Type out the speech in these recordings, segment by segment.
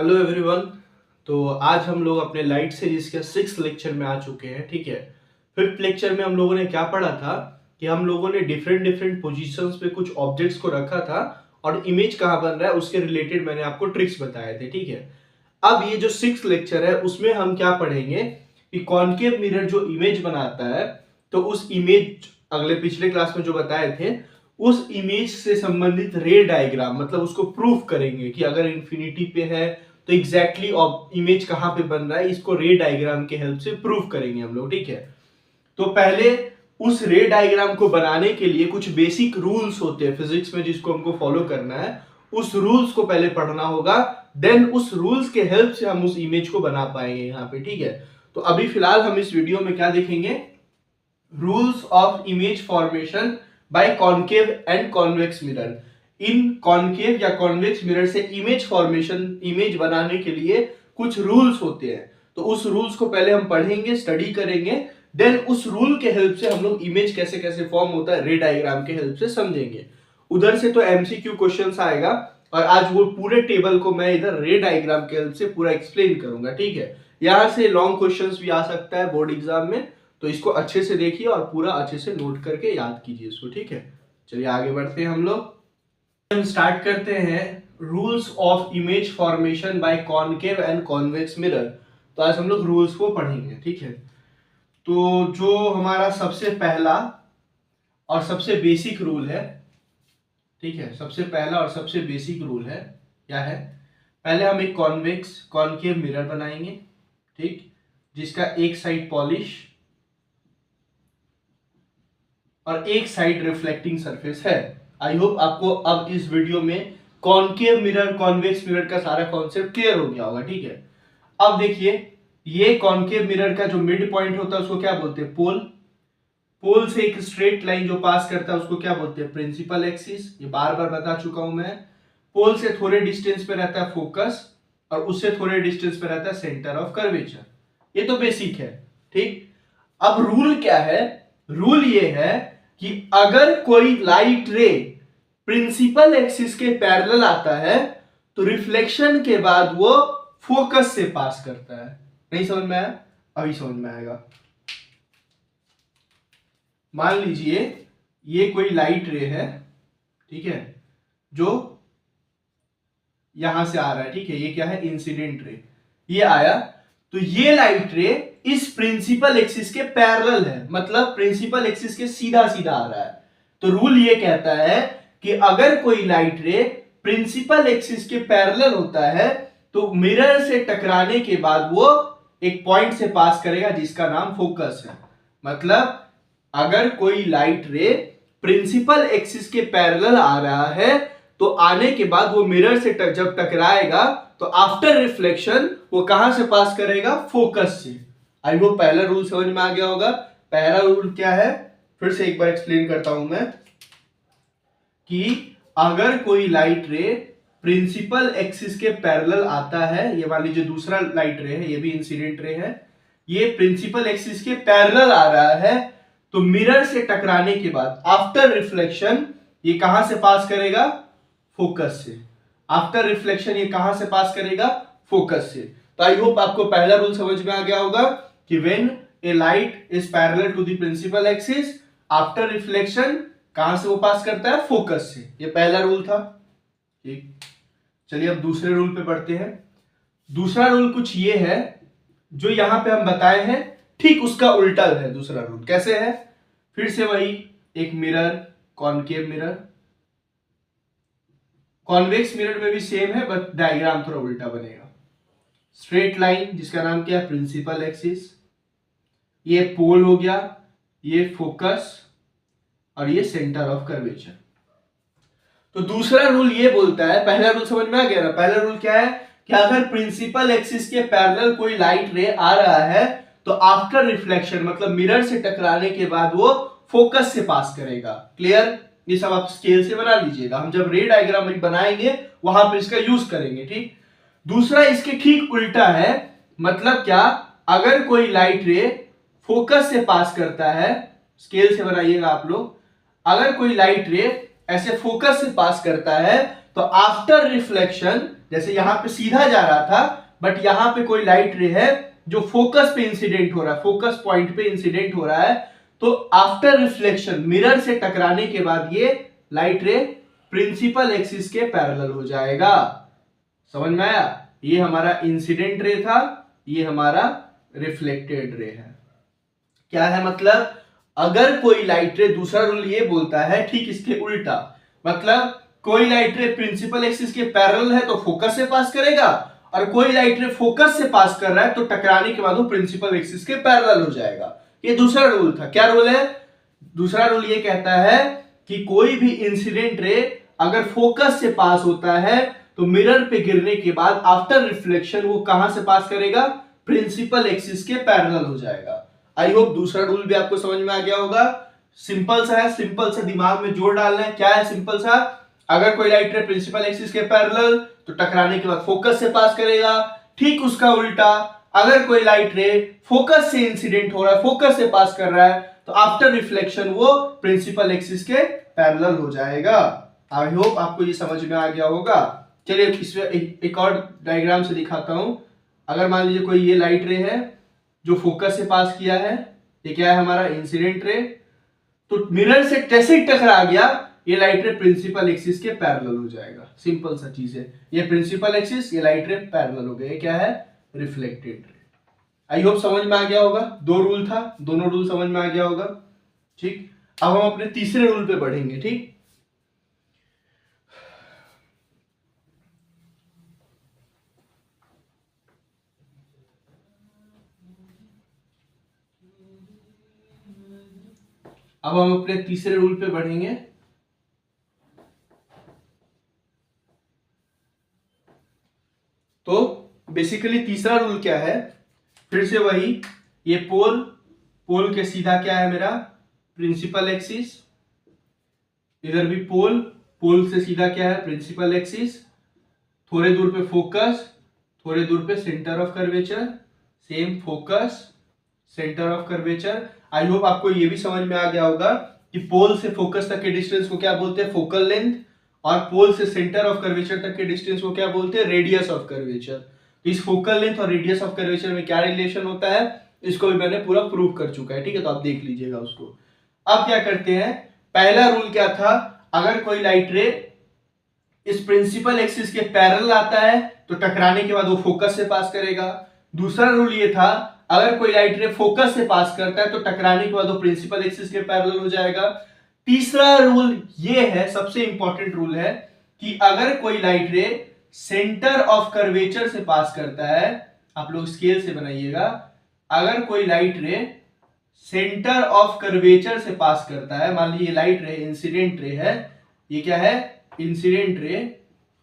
Hello everyone. तो आज हम लोग अपने लाइट सीरीज के 6th लेक्चर में आ चुके हैं। ठीक है, 5th लेक्चर में हम लोगों ने क्या पढ़ा था कि हम लोगों ने डिफरेंट डिफरेंट पोजीशंस पे कुछ ऑब्जेक्ट्स को रखा था और इमेज कहाँ बन रहा है उसके रिलेटेड मैंने आपको ट्रिक्स बताए थे। ठीक है, अब ये जो 6th लेक्चर है उसमें हम क्या पढ़ेंगे कि कॉनकेव मिरर जो इमेज बनाता है, तो उस इमेज अगले पिछले क्लास में जो बताए थे उस इमेज से संबंधित रे डायग्राम, मतलब उसको प्रूफ करेंगे कि अगर इंफिनिटी पे है तो एग्जैक्टली इमेज कहां पे बन रहा है, इसको रे डायग्राम के हेल्प से प्रूफ करेंगे हम लोग। ठीक है, तो पहले उस रे डायग्राम को बनाने के लिए कुछ बेसिक रूल्स होते हैं फिजिक्स में जिसको हमको फॉलो करना है। उस रूल्स को पहले पढ़ना होगा, देन उस रूल्स के हेल्प से हम उस इमेज को बना पाएंगे यहाँ पे। ठीक है, तो अभी फिलहाल हम इस वीडियो में क्या देखेंगे, rules of image formation by concave and convex mirror. In concave या कॉन्वेक्स मिरर से इमेज फॉर्मेशन, इमेज बनाने के लिए कुछ रूल्स होते हैं, तो उस रूल्स को पहले हम पढ़ेंगे, स्टडी करेंगे, देन उस रूल के हेल्प से हम लोग इमेज कैसे कैसे फॉर्म होता है रे डायग्राम के हेल्प से समझेंगे। उधर से तो एमसीक्यू क्वेश्चंस आएगा और आज वो पूरे टेबल को मैं इधर रे डायग्राम के हेल्प से पूरा एक्सप्लेन करूंगा। ठीक है, यहां से लॉन्ग क्वेश्चंस भी आ सकता है बोर्ड एग्जाम में, तो इसको अच्छे से देखिए और पूरा अच्छे से नोट करके याद कीजिए इसको। ठीक है, चलिए आगे बढ़ते हैं हम लोग। हम स्टार्ट करते हैं rules of image formation by concave and convex mirror. तो आज हम लोग रूल्स को पढ़ेंगे। ठीक है, तो जो हमारा सबसे पहला और सबसे बेसिक रूल है, ठीक है, सबसे पहला और सबसे बेसिक रूल है, क्या है, पहले हम एक कॉन्वेक्स कॉनकेव मिरर बनाएंगे, ठीक, जिसका एक साइड पॉलिश और एक साइड रिफ्लेक्टिंग सरफेस है। आई होप आपको अब इस वीडियो में कॉनकेव मिरर कॉन्वेक्स मिरर का सारा कॉन्सेप्ट क्लियर हो गया होगा। ठीक है, अब देखिए, ये कॉनकेव मिरर का जो मिड पॉइंट होता है उसको क्या बोलते हैं, पोल। पोल से एक स्ट्रेट लाइन जो पास करता है उसको क्या बोलते हैं, प्रिंसिपल एक्सिस। ये बार बार बता चुका हूं मैं। पोल से थोड़े डिस्टेंस पे रहता है फोकस और उससे थोड़े डिस्टेंस पे रहता है सेंटर ऑफ कर्वेचर। ये तो बेसिक है। ठीक, अब रूल क्या है, रूल ये है कि अगर कोई लाइट रे प्रिंसिपल एक्सिस के पैरेलल आता है तो रिफ्लेक्शन के बाद वो फोकस से पास करता है। नहीं समझ में आया, अभी समझ में आएगा। मान लीजिए ये कोई लाइट रे है, ठीक है, जो यहां से आ रहा है। ठीक है, ये क्या है, इंसिडेंट रे, ये आया, तो ये लाइट रे इस प्रिंसिपल एक्सिस के पैरेलल है, मतलब प्रिंसिपल एक्सिस के सीधा सीधा आ रहा है। तो रूल ये कहता है कि अगर कोई लाइट रे प्रिंसिपल एक्सिस के पैरेलल होता है तो मिरर से टकराने के बाद वो एक पॉइंट से पास करेगा जिसका नाम फोकस है। मतलब अगर कोई लाइट रे प्रिंसिपल एक्सिस के पैरेलल आ रहा है तो आने के बाद वो मिरर से जब टकराएगा तो आफ्टर रिफ्लेक्शन वो कहां से पास करेगा, फोकस से। आई वो पहला रूल समझ में आ गया होगा। पहला रूल क्या है, फिर से एक बार एक्सप्लेन करता हूं मैं, कि अगर कोई लाइट रे प्रिंसिपल एक्सिस के पैरेलल आता है, ये मान लीजिए दूसरा लाइट रे है, ये भी इंसिडेंट रे है, ये प्रिंसिपल एक्सिस के पैरेलल आ रहा है तो मिरर से टकराने के बाद आफ्टर रिफ्लेक्शन ये कहां से पास करेगा, फोकस से। आफ्टर रिफ्लेक्शन ये कहां से पास करेगा, फोकस से। तो आई होप आपको पहला रूल समझ में आ गया होगा कि when a light is parallel to the principal axis, after reflection कहां से वो पास करता है, फोकस से। ये पहला रूल था। ठीक, चलिए अब दूसरे रूल पे बढ़ते हैं। दूसरा रूल कुछ ये है, जो यहां पे हम बताए हैं ठीक उसका उल्टा है दूसरा रूल। कैसे है, फिर से वही, एक mirror, concave mirror, convex mirror में भी सेम है बट डायग्राम थोड़ा उल्टा बनेगा। स्ट्रेट लाइन जिसका नाम क्या है, प्रिंसिपल एक्सिस, ये पोल हो गया, ये फोकस और ये सेंटर ऑफ कर्वेचर। तो दूसरा रूल ये बोलता है, पहला रूल समझ में आ गया ना। पहला रूल क्या है कि अगर प्रिंसिपल एक्सिस के पैरेलल कोई लाइट रे आ रहा है तो आफ्टर रिफ्लेक्शन, मतलब मिरर से टकराने के बाद वो फोकस से पास करेगा। क्लियर, ये सब आप स्केल से बना लीजिएगा, हम जब रे डायग्राम बनाएंगे वहां पर इसका यूज करेंगे। ठीक, दूसरा इसके ठीक उल्टा है, मतलब क्या, अगर कोई लाइट रे फोकस से पास करता है, स्केल से बनाइएगा आप लोग, अगर कोई लाइट रे ऐसे फोकस से पास करता है तो आफ्टर रिफ्लेक्शन जैसे यहाँ पे सीधा जा रहा था, बट यहाँ पे कोई लाइट रे है जो फोकस पे इंसिडेंट हो रहा है, फोकस पॉइंट पे इंसिडेंट हो रहा है, तो आफ्टर रिफ्लेक्शन मिरर से टकराने के बाद ये लाइट रे प्रिंसिपल एक्सिस के पैरेलल हो जाएगा। समझ में आया? ये हमारा इंसिडेंट रे था, ये हमारा रिफ्लेक्टेड रे है। क्या है मतलब? अगर कोई लाइट रे, दूसरा रूल ये बोलता है ठीक इसके उल्टा, मतलब कोई लाइट रे प्रिंसिपल एक्सिस के पैरेलल है तो फोकस से पास करेगा, और कोई लाइट रे फोकस से पास कर रहा है तो टकराने के बाद वो प्रिंसिपल एक्सिस के पैरेलल हो जाएगा। ये दूसरा रूल था। क्या रूल है? दूसरा रूल ये कहता है कि कोई भी इंसिडेंट रे अगर फोकस से पास होता है तो मिरर पे गिरने के बाद आफ्टर रिफ्लेक्शन वो कहां से पास करेगा? प्रिंसिपल एक्सिस के पैरेलल हो जाएगा। आई होप दूसरा रूल भी आपको समझ में आ गया होगा। सिंपल सा है, सिंपल सा दिमाग में जोड़ डालना है। क्या है सिंपल सा? अगर कोई लाइट रे प्रिंसिपल एक्सिस के पैरेलल तो टकराने के बाद फोकस से पास करेगा। ठीक उसका उल्टा, अगर कोई लाइट रे फोकस से इंसिडेंट हो रहा है, फोकस से पास कर रहा है, तो आफ्टर रिफ्लेक्शन वो प्रिंसिपल एक्सिस के पैरेलल हो जाएगा। आई होप आपको ये समझ में आ गया होगा। चलिए इसमें एक और डायग्राम से दिखाता हूं। अगर मान लीजिए कोई ये लाइट रे है जो फोकस से पास किया है, ये क्या है हमारा इंसिडेंट रे, तो मिरर से कैसे टकरा गया, ये लाइट रे प्रिंसिपल एक्सिस के पैरेलल हो जाएगा। सिंपल सा चीज है, ये प्रिंसिपल एक्सिस, ये लाइट रे पैरेलल हो गए। ये क्या है? Reflected ray. आई होप समझ में आ गया होगा। दो रूल था, दोनों रूल समझ में आ गया होगा। ठीक, अब हम अपने तीसरे रूल पे बढ़ेंगे। ठीक, अब हम अपने तीसरे रूल पे बढ़ेंगे। तो बेसिकली तीसरा रूल क्या है? फिर से वही, ये पोल, पोल के सीधा क्या है मेरा? Principal axis. इधर भी पोल, पोल से सीधा क्या है? Principal axis. थोड़े दूर पे फोकस, थोड़े दूर पे centre of curvature, same focus, centre of curvature. I hope आपको ये भी समझ में आ गया होगा कि पोल से फोकस तक के डिस्टेंस को क्या बोलते हैं? Focal length. और पोल से सेंटर ऑफ कर्वेचर तक के डिस्टेंस को क्या बोलते हैं? Radius of curvature. तो इस फोकल लेंथ और रेडियस ऑफ कर्वेचर में क्या रिलेशन होता है, इसको भी मैंने पूरा प्रूव कर चुका है। ठीक है, तो आप देख लीजिएगा उसको। अब क्या करते हैं? पहला रूल क्या था? अगर कोई लाइट रे इस प्रिंसिपल एक्सिस के पैरेलल आता है तो टकराने के बाद वो फोकस से पास करेगा। दूसरा रूल ये था, अगर कोई लाइट रे फोकस से पास करता है तो टकराने के बाद वो प्रिंसिपल एक्सिस के पैरेलल हो जाएगा। तीसरा रूल ये है, सबसे इंपॉर्टेंट रूल है, कि अगर कोई लाइट रे सेंटर ऑफ कर्वेचर से पास करता है, आप लोग स्केल से बनाइएगा, अगर कोई लाइट रे सेंटर ऑफ कर्वेचर से पास करता है, मान लीजिए लाइट रे इंसिडेंट रे है, ये क्या है? Incident ray.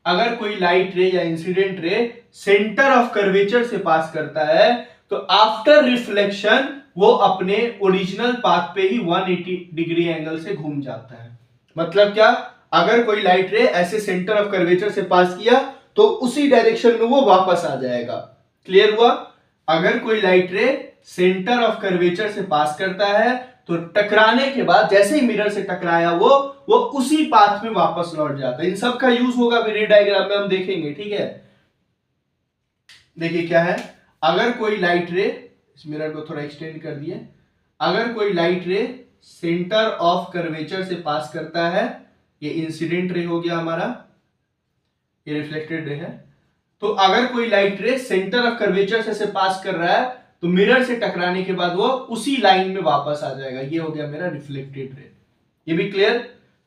अगर कोई लाइट रे या incident ray centre of curvature से पास करता है तो आफ्टर रिफ्लेक्शन वो अपने ओरिजिनल पाथ पे ही 180 डिग्री एंगल से घूम जाता है। मतलब क्या? अगर कोई लाइट रे ऐसे सेंटर ऑफ कर्वेचर से पास किया तो उसी डायरेक्शन में वो वापस आ जाएगा। क्लियर हुआ? अगर कोई लाइट रे सेंटर ऑफ कर्वेचर से पास करता है तो टकराने के बाद जैसे ही मिरर से टकराया वो उसी पाथ में वापस लौट जाता है। इन सब का यूज होगा रे डायग्राम में, हम देखेंगे। ठीक है, देखिए क्या है। अगर कोई लाइट रे, इस मिरर को थोड़ा एक्सटेंड कर दिए, अगर कोई लाइट रे सेंटर ऑफ कर्वेचर से पास करता है, ये इंसिडेंट रे हो गया हमारा, ये रिफ्लेक्टेड रे है। तो अगर कोई लाइट रे सेंटर ऑफ कर्वेचर से पास कर रहा है तो मिरर से टकराने के बाद वो उसी लाइन में वापस आ जाएगा। ये हो गया मेरा रिफ्लेक्टेड रे। ये भी क्लियर?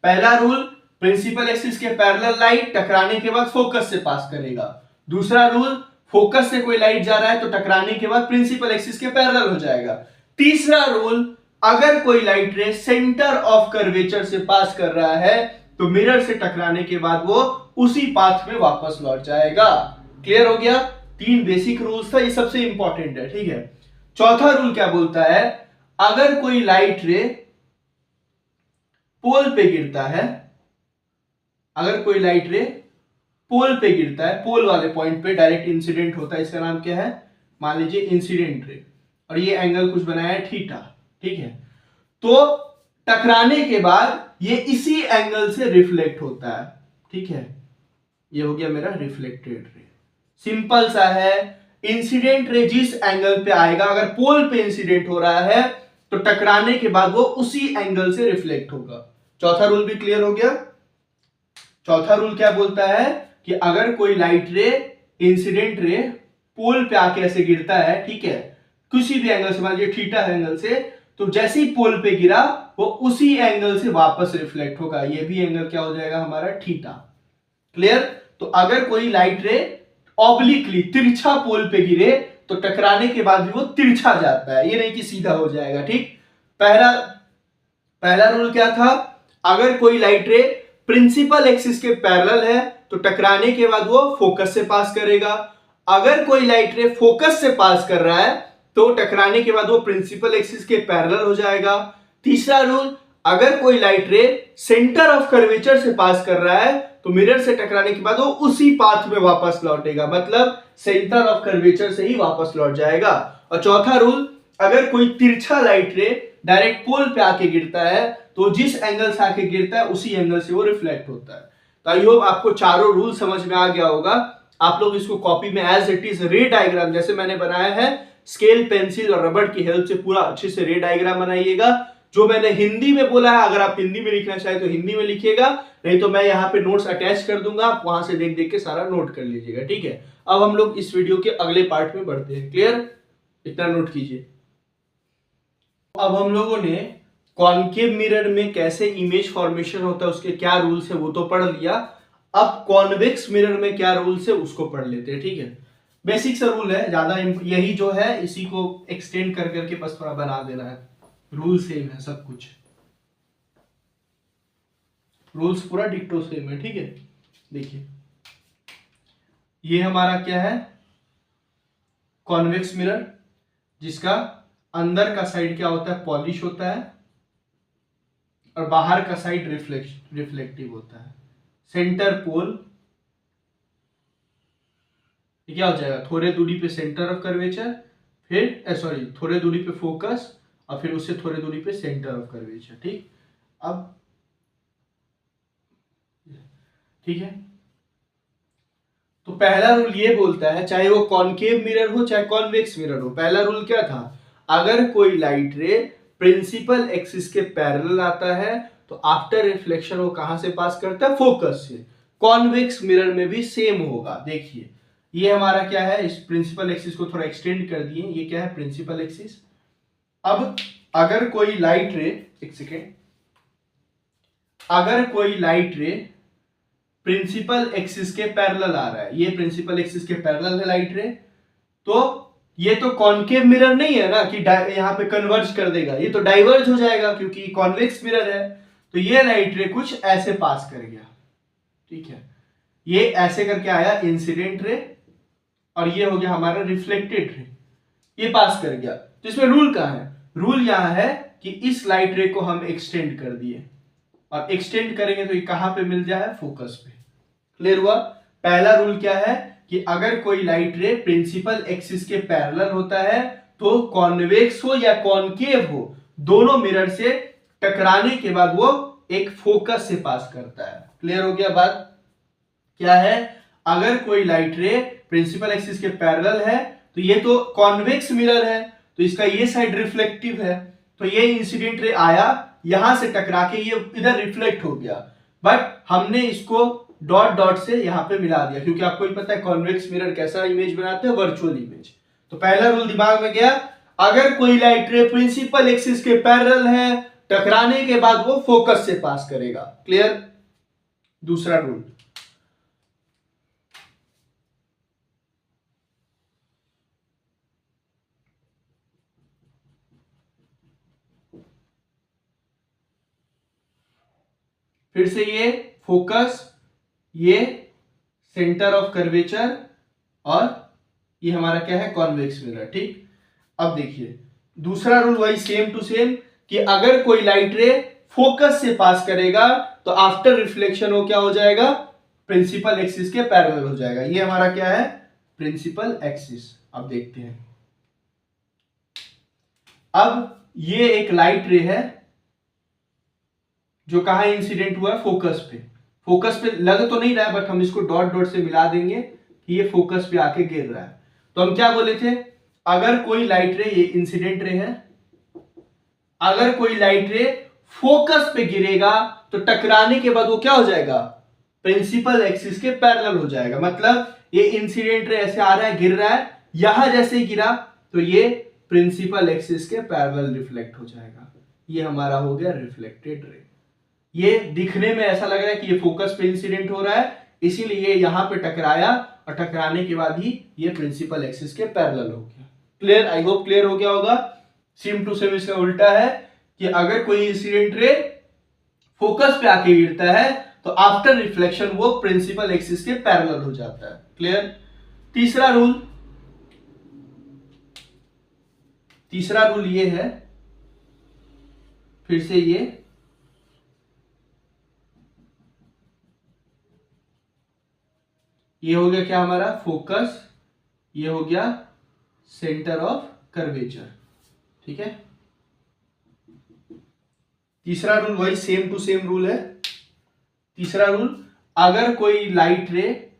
पहला रूल, प्रिंसिपल एक्सिस के पैरेलल लाइट टकराने के बाद फोकस से पास करेगा। दूसरा रूल, फोकस से कोई लाइट जा रहा है तो टकराने के बाद प्रिंसिपल एक्सिस के पैरेलल हो जाएगा। तीसरा रूल, अगर कोई लाइट रे सेंटर ऑफ कर्वेचर से पास कर रहा है तो मिरर से टकराने के बाद वो उसी पाथ में वापस लौट जाएगा। क्लियर हो गया? तीन बेसिक रूल्स था, ये सबसे इंपॉर्टेंट है। ठीक है, चौथा रूल क्या बोलता है? अगर कोई लाइट रे पोल पे गिरता है, अगर कोई लाइट रे पोल पे गिरता है, पोल वाले पॉइंट पे डायरेक्ट इंसिडेंट होता है, इसका नाम क्या है? मान लीजिए इंसिडेंट रे, और ये एंगल कुछ बनाया है थीटा। ठीक है, तो टकराने के बाद ये इसी एंगल से रिफ्लेक्ट होता है। ठीक है, ये हो गया मेरा रिफ्लेक्टेड रे। सिंपल सा है। इंसिडेंट रे जिस एंगल पे आएगा, अगर पोल पे इंसिडेंट हो रहा है तो टकराने के बाद वो उसी एंगल से रिफ्लेक्ट होगा। चौथा रूल भी क्लियर हो गया। चौथा रूल क्या बोलता है कि अगर कोई लाइट रे, इंसिडेंट रे पोल पे आके ऐसे गिरता है, ठीक है, किसी भी एंगल से, मान लीजिए थीटा एंगल से, तो जैसे ही पोल पे गिरा वो उसी एंगल से वापस रिफ्लेक्ट होगा। ये भी एंगल क्या हो जाएगा हमारा, थीटा। क्लियर। तो अगर कोई लाइट रे ऑब्लिकली तिरछा पोल पे गिरे तो टकराने के बाद भी वो तिरछा जाता है, ये नहीं कि सीधा हो जाएगा। ठीक। पहला रूल क्या था, अगर कोई लाइट रे प्रिंसिपल एक्सिस के पैरेलल है तो टकराने के बाद वो फोकस से पास करेगा। अगर कोई लाइट रे फोकस से पास कर रहा है तो टकराने के बाद वो प्रिंसिपल एक्सिस के पैरेलल हो जाएगा। तीसरा रूल, अगर कोई लाइट रे सेंटर ऑफ कर्वेचर से पास कर रहा है तो मिरर से टकराने के बाद वो उसी पाथ में वापस लौटेगा, मतलब सेंटर ऑफ कर्वेचर से ही वापस लौट जाएगा। और चौथा रूल, अगर कोई तिरछा लाइट रे डायरेक्ट पोल पे आके गिरता है तो जिस एंगल से आके गिरता है उसी एंगल से वो रिफ्लेक्ट होता है। तो आई होप आपको चारों रूल समझ में आ गया होगा। आप लोग इसको कॉपी में as it is ray diagram जैसे मैंने बनाया है, स्केल, पेंसिल और रबड़ की हेल्प से पूरा अच्छे से रे डायग्राम बनाइएगा। जो मैंने हिंदी में बोला है, अगर आप हिंदी में लिखना चाहे तो हिंदी में लिखिएगा, नहीं तो मैं यहाँ पे नोट्स अटैच कर दूंगा, आप वहां से देख देख के सारा नोट कर लीजिएगा। ठीक है। अब हम लोग इस वीडियो के अगले पार्ट में बढ़ते हैं। क्लियर, इतना नोट कीजिए। अब हम लोगों ने कॉनकेव मिरर में कैसे इमेज फॉर्मेशन होता है, उसके क्या रूल्स है वो तो पढ़ लिया। अब कॉन्वेक्स मिरर में क्या रूल्स है उसको पढ़ लेते हैं। ठीक है। बेसिक सा रूल है, ज्यादा यही जो है इसी को एक्सटेंड कर करके बस थोड़ा बना देना है। रूल सेम है, सब कुछ रूल्स पूरा डिक्टो सेम है। ठीक है। देखिए, ये हमारा क्या है, कॉन्वेक्स मिरर, जिसका अंदर का साइड क्या होता है, पॉलिश होता है, और बाहर का साइड रिफ्लेक्टिव होता है। सेंटर पोल क्या हो जाएगा, थोड़े दूरी पे सेंटर ऑफ कर्वेचर, फिर सॉरी थोड़े दूरी पे फोकस, और फिर उससे थोड़े दूरी पे सेंटर ऑफ कर्वेचर। ठीक। अब ठीक है, तो पहला रूल ये बोलता है, चाहे वो कॉनकेव मिरर हो चाहे कॉन्वेक्स मिरर हो, पहला रूल क्या था, अगर कोई लाइट रे प्रिंसिपल एक्सिस के पैरेलल आता है तो आफ्टर रिफ्लेक्शन वो कहां से पास करता है, फोकस से। कॉन्वेक्स मिरर में भी सेम होगा। देखिए, ये हमारा क्या है, इस प्रिंसिपल एक्सिस को थोड़ा एक्सटेंड कर दिए, ये क्या है, प्रिंसिपल एक्सिस। अब अगर कोई लाइट रे, एक सेकेंड, अगर कोई लाइट रे प्रिंसिपल एक्सिस के पैरेलल आ रहा है, ये प्रिंसिपल एक्सिस के पैरेलल है लाइट रे, तो ये तो कॉनकेव मिरर नहीं है ना कि यहां पे कन्वर्ज कर देगा, ये तो डाइवर्ज हो जाएगा क्योंकि कॉन्वेक्स मिरर है। तो ये लाइट रे कुछ ऐसे पास कर गया। ठीक है, ये ऐसे करके आया इंसिडेंट रे, और ये हो गया हमारा रिफ्लेक्टेड रे, ये पास कर गया। तो इसमें रूल कहां है, रूल यहां है कि इस लाइट रे को हम एक्सटेंड कर दिए, और एक्सटेंड करेंगे तो ये कहां पे मिल जाए, फोकस पे। क्लियर हुआ। पहला रूल क्या है कि अगर कोई लाइट रे प्रिंसिपल एक्सिस के पैरेलल होता है तो कॉन्वेक्स हो या कॉनकेव हो, दोनों मिरर से टकराने के बाद वो एक फोकस से पास करता है। क्लियर हो गया बात। क्या है, अगर कोई लाइट रे प्रिंसिपल एक्सिस के पैरेलल है तो ये तो कॉन्वेक्स मिरर है, तो इसका ये साइड रिफ्लेक्टिव है, तो ये इंसिडेंट रे आया, यहां से टकरा के ये इधर रिफ्लेक्ट हो गया, बट हमने इसको डॉट डॉट से यहां पे मिला दिया, क्योंकि आपको ही पता है कॉन्वेक्स मिरर कैसा इमेज बनाते हैं, वर्चुअल इमेज। तो पहला रूल दिमाग में गया, अगर कोई लाइट रे प्रिंसिपल एक्सिस के पैरेलल है, टकराने के बाद वो फोकस से पास करेगा। क्लियर। दूसरा रूल, फिर से ये फोकस, ये सेंटर ऑफ कर्वेचर, और ये हमारा क्या है, कॉन्वेक्स मिरर। ठीक। अब देखिए, दूसरा रूल वही सेम टू सेम कि अगर कोई लाइट रे फोकस से पास करेगा तो आफ्टर रिफ्लेक्शन वो क्या हो जाएगा, प्रिंसिपल एक्सिस के पैरेलल हो जाएगा। ये हमारा क्या है, प्रिंसिपल एक्सिस। अब देखते हैं, अब ये एक लाइट रे है जो कहां इंसिडेंट हुआ है, फोकस पे। फोकस पे लग तो नहीं रहा है, बट हम इसको डॉट डॉट से मिला देंगे कि ये फोकस पे आके गिर रहा है। तो हम क्या बोले थे, अगर कोई लाइट रे, ये इंसिडेंट रे है, अगर कोई लाइट रे फोकस पे गिरेगा तो टकराने के बाद वो क्या हो जाएगा, प्रिंसिपल एक्सिस के पैरेलल हो जाएगा। मतलब ये इंसिडेंट रे ऐसे आ रहा है, गिर रहा है, यहां जैसे ही गिरा तो ये प्रिंसिपल एक्सिस के पैरेलल रिफ्लेक्ट हो जाएगा। ये हमारा हो गया रिफ्लेक्टेड रे। ये दिखने में ऐसा लग रहा है कि ये फोकस पे इंसिडेंट हो रहा है, इसीलिए यहां पे टकराया और टकराने के बाद ही ये प्रिंसिपल एक्सिस के पैरेलल हो गया। क्लियर, आई होप क्लियर हो गया होगा। सेम टू सेम इसका उल्टा है कि अगर कोई इंसिडेंट रे फोकस पे आके गिरता है तो आफ्टर रिफ्लेक्शन वो प्रिंसिपल एक्सिस के पैरेलल हो जाता है। क्लियर। तीसरा रूल ये है, फिर से ये हो गया क्या हमारा फोकस, ये हो गया सेंटर ऑफ कर्वेचर। ठीक है, तीसरा रूल वही सेम टू सेम रूल है। तीसरा रूल, अगर कोई लाइट रे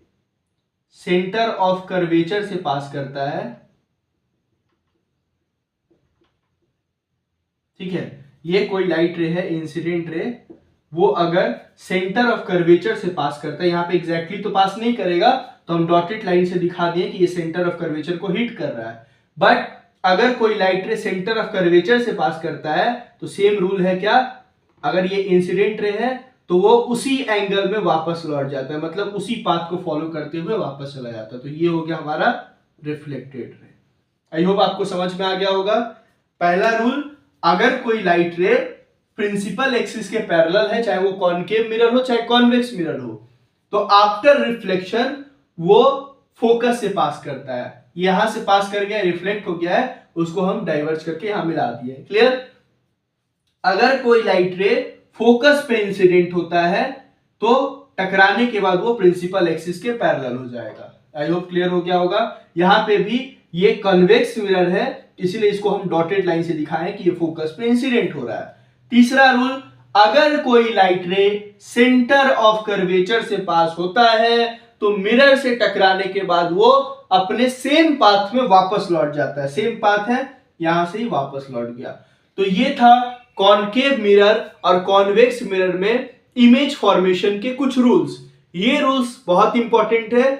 सेंटर ऑफ कर्वेचर से पास करता है, ठीक है, ये कोई लाइट रे है इंसिडेंट रे, वो अगर सेंटर ऑफ कर्वेचर से पास करता है, यहां पे एग्जैक्टली तो पास नहीं करेगा तो हम डॉटेड लाइन से दिखा दिए कि ये सेंटर ऑफ कर्वेचर को हिट कर रहा है, बट अगर कोई लाइट रे सेंटर ऑफ कर्वेचर से पास करता है तो सेम रूल है क्या, अगर ये इंसिडेंट रे है तो वो उसी एंगल में वापस लौट जाता है, मतलब उसी पाथ को फॉलो करते हुए वापस चला जाता है। तो ये हो गया हमारा रिफ्लेक्टेड रे। आई होप आपको समझ में आ गया होगा। पहला रूल, अगर कोई लाइट रे प्रिंसिपल एक्सिस के पैरेलल है, चाहे वो कॉनकेव मिरर हो चाहे कॉन्वेक्स मिरर हो, तो आफ्टर रिफ्लेक्शन वो फोकस से पास करता है, यहां से पास कर गया, रिफ्लेक्ट हो गया है, उसको हम डाइवर्ज करके यहां मिला दिए। क्लियर। अगर कोई लाइट रे फोकस पे इंसिडेंट होता है तो टकराने के बाद वो प्रिंसिपल एक्सिस के पैरेलल हो जाएगा। आई होप क्लियर हो गया होगा। यहां पे भी ये कन्वेक्स मिरर है, इसीलिए इसको हम डॉटेड लाइन से दिखाएं कि ये फोकस पे इंसिडेंट हो रहा है। तीसरा रूल, अगर कोई लाइट रे सेंटर ऑफ कर्वेचर से पास होता है तो मिरर से टकराने के बाद वो अपने सेम पाथ में वापस लौट जाता है। सेम पाथ है, यहां से ही वापस लौट गया। तो ये था कॉनकेव मिरर और कॉन्वेक्स मिरर में इमेज फॉर्मेशन के कुछ रूल्स। ये रूल्स बहुत इंपॉर्टेंट है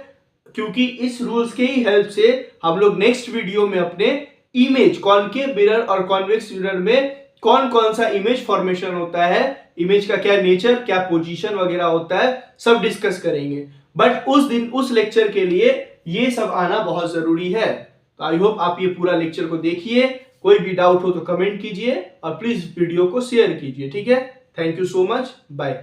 क्योंकि इस रूल्स के ही हेल्प से हम लोग नेक्स्ट वीडियो में अपने इमेज कॉनकेव मिरर और कॉन्वेक्स मिरर में कौन कौन सा इमेज फॉर्मेशन होता है, इमेज का क्या नेचर, क्या पोजीशन वगैरह होता है, सब डिस्कस करेंगे। बट उस लेक्चर के लिए ये सब आना बहुत जरूरी है। तो आई होप आप ये पूरा लेक्चर को देखिए, कोई भी डाउट हो तो कमेंट कीजिए और प्लीज वीडियो को शेयर कीजिए। ठीक है, thank you so much, bye.